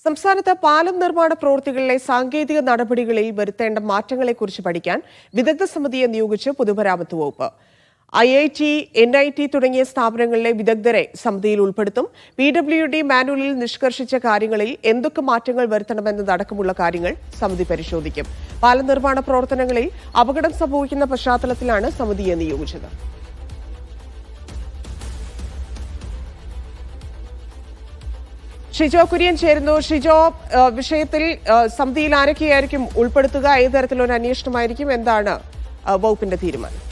സംസ്ഥാനത്ത് പാലം നിർമ്മാണ പ്രവൃത്തികളിലെ സാങ്കേതിക നടപടികളിൽ വരുത്തേണ്ട മാറ്റങ്ങളെക്കുറിച്ച് പഠിക്കാൻ വിദഗ്ധ സമിതിയെ നിയോഗിച്ച് പൊതുമരാമത്ത് വകുപ്പ്. IIT, NIT തുടങ്ങിയ സ്ഥാപനങ്ങളിലെ വിദഗ്ധരെ സമിതിയിൽ ഉൾപ്പെടുത്തും. PWD മാനുവലിൽ നിഷ്കർഷിച്ച കാര്യങ്ങളിൽ എന്തൊക്കെ മാറ്റങ്ങൾ വരുത്തണമെന്നതടക്കമുള്ള കാര്യങ്ങൾ സമിതി പരിശോധിക്കും. പാലം നിർമ്മാണ പ്രവർത്തനങ്ങളിൽ അപകടം സംഭവിക്കുന്ന പശ്ചാത്തലത്തിലാണ് സമിതിയെ നിയോഗിച്ചത്. ഷിജോ കുര്യൻ ചേരുന്നു. ഷിജോ, വിഷയത്തിൽ സമിതിയിൽ ആരൊക്കെയായിരിക്കും ഉൾപ്പെടുത്തുക? ഏത് തരത്തിലുള്ള അന്വേഷണമായിരിക്കും? എന്താണ് വകുപ്പിന്റെ തീരുമാനം?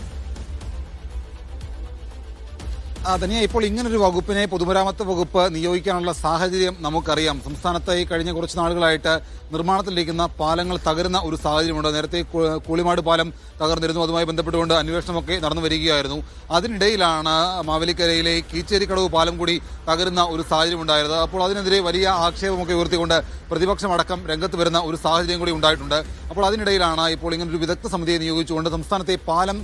ധനിയ, ഇപ്പോൾ ഇങ്ങനൊരു വകുപ്പിനെ പൊതുമരാമത്ത് വകുപ്പ് നിയോഗിക്കാനുള്ള സാഹചര്യം നമുക്കറിയാം. സംസ്ഥാനത്ത് ഈ കഴിഞ്ഞ കുറച്ച് നാളുകളായിട്ട് നിർമ്മാണത്തിലിരിക്കുന്ന പാലങ്ങൾ തകരുന്ന ഒരു സാഹചര്യമുണ്ട്. നേരത്തെ കൂളിമാട് പാലം തകർന്നിരുന്നു. അതുമായി ബന്ധപ്പെട്ടുകൊണ്ട് അന്വേഷണമൊക്കെ നടന്നു വരികയായിരുന്നു. അതിനിടയിലാണ് മാവേലിക്കരയിലെ കീച്ചേരിക്കടവ് പാലം കൂടി തകരുന്ന ഒരു സാഹചര്യം ഉണ്ടായത്. അപ്പോൾ അതിനെതിരെ വലിയ ആക്ഷേപമൊക്കെ ഉയർത്തിക്കൊണ്ട് പ്രതിപക്ഷമടക്കം രംഗത്ത് വരുന്ന ഒരു സാഹചര്യം കൂടി ഉണ്ടായിട്ടുണ്ട്. അപ്പോൾ അതിനിടയിലാണ് ഇപ്പോൾ ഇങ്ങനൊരു വിദഗ്ധ സമിതിയെ നിയോഗിച്ചുകൊണ്ട് സംസ്ഥാനത്തെ പാലം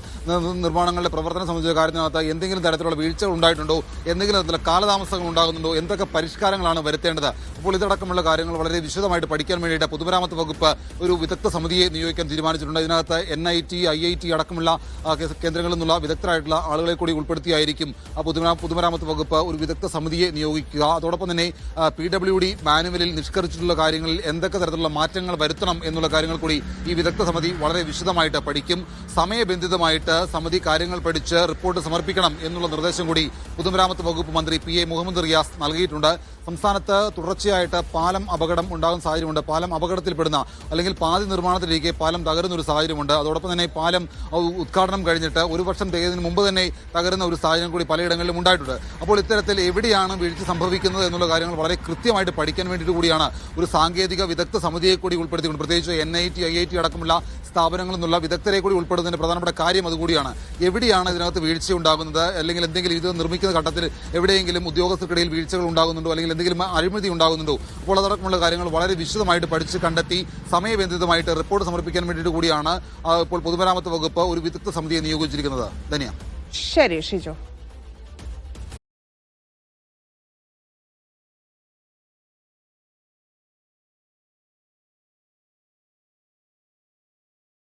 നിർമ്മാണങ്ങളുടെ പ്രവർത്തനം സംബന്ധിച്ച കാര്യത്തിനകത്ത് എന്തെങ്കിലും തരത്തിലുള്ള വീഴ്ചകൾ ഉണ്ടായിട്ടുണ്ടോ, എന്തെങ്കിലും തരത്തിലുള്ള കാലതാമസങ്ങൾ ഉണ്ടാകുന്നുണ്ടോ, എന്തൊക്കെ പരിഷ്കാരങ്ങളാണ് വരുത്തേണ്ടത്, അപ്പോൾ ഇതടക്കമുള്ള കാര്യങ്ങൾ വളരെ വിശദമായിട്ട് പഠിക്കാൻ വേണ്ടിയിട്ട് പൊതുമരാമത്ത് വകുപ്പ് ഒരു വിദഗ്ധ സമിതിയെ നിയോഗിക്കാൻ തീരുമാനിച്ചിട്ടുണ്ട്. ഇതിനകത്ത് NIT, IIT അടക്കമുള്ള കേന്ദ്രങ്ങളിൽ നിന്നുള്ള വിദഗ്ധരായിട്ടുള്ള ആളുകളെ കൂടി ഉൾപ്പെടുത്തിയായിരിക്കും പൊതുമരാമത്ത് വകുപ്പ് ഒരു വിദഗ്ധ സമിതിയെ നിയോഗിക്കുക. അതോടൊപ്പം തന്നെ PWD മാനുവലിൽ നിഷ്കർഷിച്ചിട്ടുള്ള കാര്യങ്ങളിൽ എന്തൊക്കെ തരത്തിലുള്ള മാറ്റങ്ങൾ വരുത്തണം എന്നുള്ള കാര്യങ്ങൾ കൂടി ഈ വിദഗ്ധ സമിതി വളരെ വിശദമായിട്ട് പഠിക്കും. സമയബന്ധിതമായിട്ട് സമിതി കാര്യങ്ങൾ പഠിച്ച് റിപ്പോർട്ട് സമർപ്പിക്കണം എന്നുള്ള നിർദ്ദേശം കൂടി പൊതുമരാമത്ത് വകുപ്പ് മന്ത്രി PA മുഹമ്മദ് റിയാസ് നൽകിയിട്ടുണ്ട്. സംസ്ഥാനത്ത് തുടർച്ചയായിട്ട് പാലം അപകടം ഉണ്ടാകുന്ന സാഹചര്യമുണ്ട്. പാലം അപകടത്തിൽപ്പെടുന്ന അല്ലെങ്കിൽ പാതി നിർമ്മാണത്തിലേക്ക് പാലം തകരുന്ന ഒരു സാഹചര്യമുണ്ട്. അതോടൊപ്പം തന്നെ പാലം ഉദ്ഘാടനം കഴിഞ്ഞിട്ട് ഒരു വർഷം തികയുന്നതിന് മുമ്പ് തന്നെ തകരുന്ന ഒരു സാഹചര്യം കൂടി പലയിടങ്ങളിലും ഉണ്ടായിട്ടുണ്ട്. അപ്പോൾ ഇത്തരത്തിൽ എവിടെയാണ് വീഴ്ച സംഭവിക്കുന്നത് എന്നുള്ള കാര്യങ്ങൾ വളരെ കൃത്യമായിട്ട് പഠിക്കാൻ വേണ്ടിയിട്ട് കൂടിയാണ് ഒരു സാങ്കേതിക വിദഗ്ധ സമിതിയെ കൂടി ഉൾപ്പെടുത്തിക്കൊണ്ട്, പ്രത്യേകിച്ച് NIT, IIT അടക്കമുള്ള സ്ഥാപനങ്ങളിൽ നിന്നുള്ള വിദഗ്ധരെ കൂടി ഉൾപ്പെടുന്നതിന്റെ പ്രധാനപ്പെട്ട കാര്യം അതുകൂടിയാണ്. എവിടെയാണ് ഇതിനകത്ത് വീഴ്ച ഉണ്ടാകുന്നത്, അല്ലെങ്കിൽ എന്തെങ്കിലും ഇത് നിർമ്മിക്കുന്ന ഘട്ടത്തിൽ എവിടെയെങ്കിലും ഉദ്യോഗസ്ഥർക്കിടയിൽ വീഴ്ചകൾ ഉണ്ടാകുന്നുണ്ടോ, അല്ലെങ്കിൽ എന്തെങ്കിലും അഴിമതി ഉണ്ടാകുന്നുണ്ടോ, അപ്പോൾ അതടക്കമുള്ള കാര്യങ്ങൾ വളരെ വിശദമായിട്ട് പഠിച്ച് കണ്ടെത്തി സമയബന്ധിതമായിട്ട് റിപ്പോർട്ട് സമർപ്പിക്കാൻ വേണ്ടിയിട്ട് കൂടിയാണ് ഇപ്പോൾ പൊതുമരാമത്ത് വകുപ്പ് ഒരു വിദഗ്ധ സമിതിയെ നിയോഗിച്ചിരിക്കുന്നത്. ധന്യ. ശരി ഷിജോ.